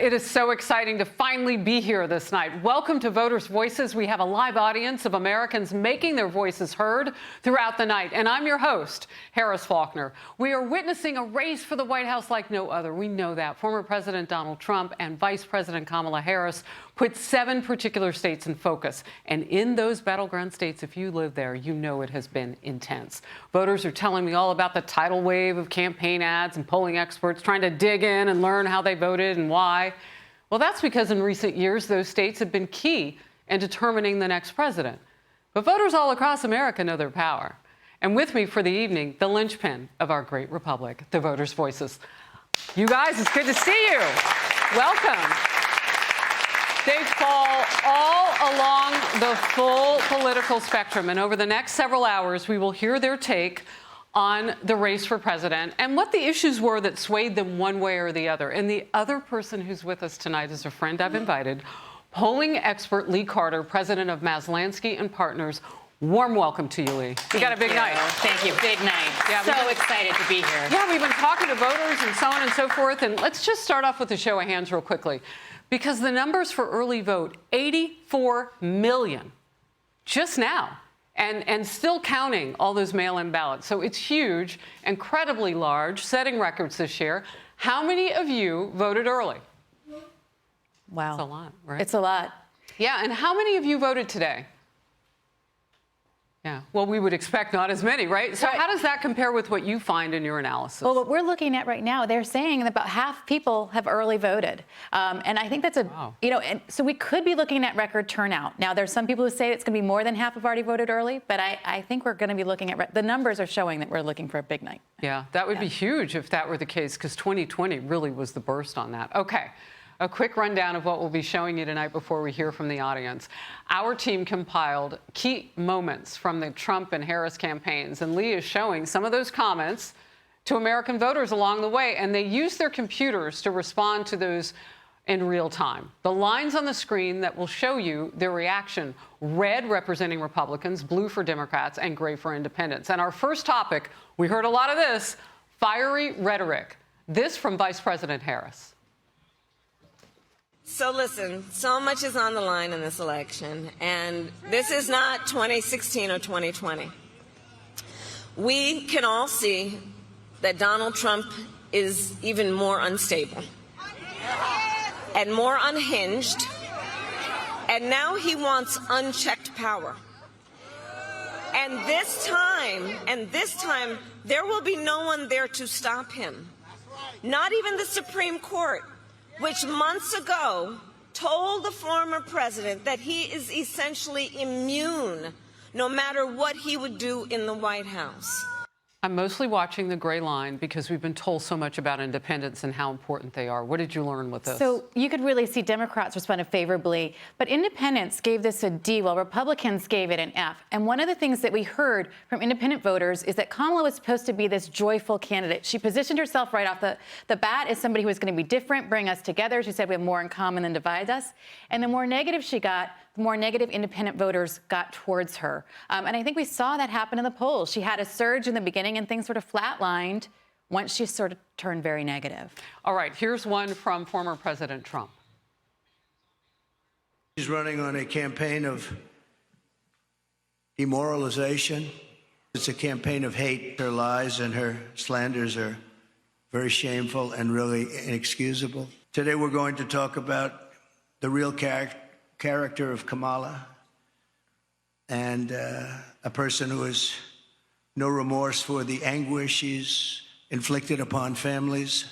It is so exciting to finally be here this night. Welcome to Voters' Voices. We have a live audience of Americans making their voices heard throughout the night. And I'm your host, Harris Faulkner. We are witnessing a race for the White House like no other. We know that. Former President Donald Trump and Vice President Kamala Harris put 7 particular states in focus. And in those battleground states, if you live there, you know it has been intense. Voters are telling me all about the tidal wave of campaign ads and polling experts trying to dig in and learn how they voted and why. Well, that's because in recent years, those states have been key in determining the next president. But voters all across America know their power. And with me for the evening, the linchpin of our great republic, the Voters' Voices. You guys, it's good to see you. Welcome. They fall all along the full political spectrum. And over the next several hours, we will hear their take on the race for president and what the issues were that swayed them one way or the other. And the other person who's with us tonight is a friend I've invited, polling expert Lee Carter, president of Maslansky and Partners. Warm welcome to you, Lee. We got a big night. Thank you. Big night. Yeah, so excited to be here. Yeah, we've been talking to voters and so on and so forth. And let's just start off with a show of hands real quickly, because the numbers for early vote, 84 million just now. And still counting all those mail-in ballots. So it's huge, incredibly large, setting records this year. How many of you voted early? Wow. It's a lot, right? It's a lot. Yeah, and how many of you voted today? Yeah, well, we would expect not as many, right? So how does that compare with what you find in your analysis? Well, what we're looking at right now, they're saying that about half people have early voted. And I think that's Wow. and so we could be looking at record turnout. Now, there's some people who say it's going to be more than half have already voted early, but I think we're going to be looking at, the numbers are showing that we're looking for a big night. Yeah, that would be huge if that were the case, because 2020 really was the burst on that. Okay. A quick rundown of what we'll be showing you tonight before we hear from the audience. Our team compiled key moments from the Trump and Harris campaigns, and Lee is showing some of those comments to American voters along the way, and they used their computers to respond to those in real time. The lines on the screen that will show you their reaction: red representing Republicans, blue for Democrats, and gray for independents. And our first topic, we heard a lot of this, fiery rhetoric. This from Vice President Harris. So listen, so much is on the line in this election, and this is not 2016 or 2020. We can all see that Donald Trump is even more unstable and more unhinged, and now he wants unchecked power. And this time, there will be no one there to stop him, not even the Supreme Court, which months ago told the former president that he is essentially immune no matter what he would do in the White House. I'm mostly watching the gray line because we've been told so much about independents and how important they are. What did you learn with this? So you could really see Democrats responded favorably, but independents gave this a D, while Republicans gave it an F. And one of the things that we heard from independent voters is that Kamala was supposed to be this joyful candidate. She positioned herself right off the bat as somebody who was going to be different, bring us together. She said we have more in common than divides us. And the more negative she got, the more negative independent voters got towards her. And I think we saw that happen in the polls. She had a surge in the beginning and things sort of flatlined once she sort of turned very negative. All right, here's one from former President Trump. She's running on a campaign of demoralization. It's a campaign of hate. Her lies and her slanders are very shameful and really inexcusable. Today we're going to talk about the real character of Kamala, and a person who has no remorse for the anguish she's inflicted upon families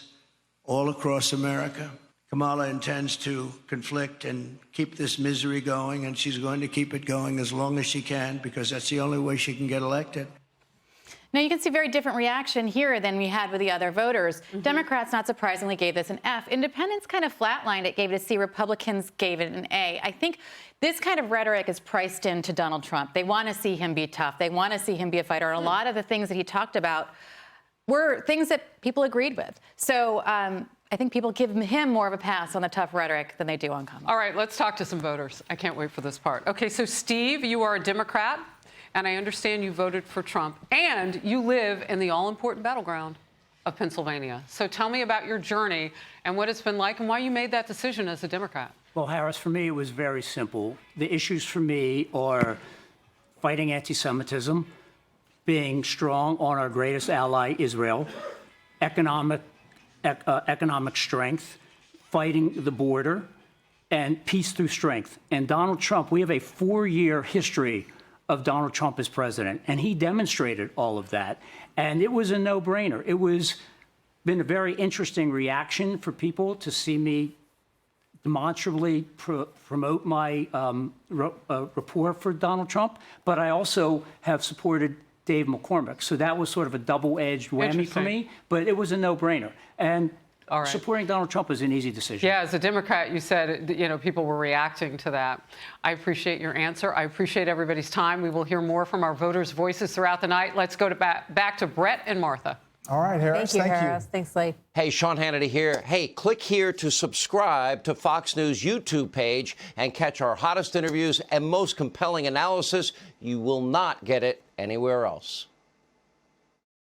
all across America. Kamala intends to conflict and keep this misery going, and she's going to keep it going as long as she can, because that's the only way she can get elected. Now, you can see very different reaction here than we had with the other voters. Democrats, not surprisingly, gave this an F. Independents kind of flatlined it, gave it a C. Republicans gave it an A. I think this kind of rhetoric is priced into Donald Trump. They want to see him be tough. They want to see him be a fighter. And a lot of the things that he talked about were things that people agreed with. So I think people give him more of a pass on the tough rhetoric than they do on Kamala. All right, let's talk to some voters. I can't wait for this part. Okay, so Steve, you are a Democrat, and I understand you voted for Trump, and you live in the all-important battleground. of Pennsylvania. So tell me about your journey and what it's been like and why you made that decision as a Democrat. Well, Harris, for me, it was very simple. The issues for me are fighting anti-Semitism, being strong on our greatest ally, Israel, economic strength, fighting the border, and peace through strength. And Donald Trump, we have a 4-year history of Donald Trump as president, and he demonstrated all of that. And it was a no-brainer. It was been a very interesting reaction for people to see me demonstrably promote my rapport for Donald Trump, but I also have supported Dave McCormick. So that was sort of a double-edged whammy for me, but it was a no-brainer. And supporting Donald Trump was an easy decision. Yeah, as a Democrat, you said, people were reacting to that. I appreciate your answer. I appreciate everybody's time. We will hear more from our voters' voices throughout the night. Let's go back to Brett and Martha. All right, Harris. Thank you, Harris. Thanks, Lee. Hey, Sean Hannity here. Hey, click here to subscribe to Fox News YouTube page and catch our hottest interviews and most compelling analysis. You will not get it anywhere else.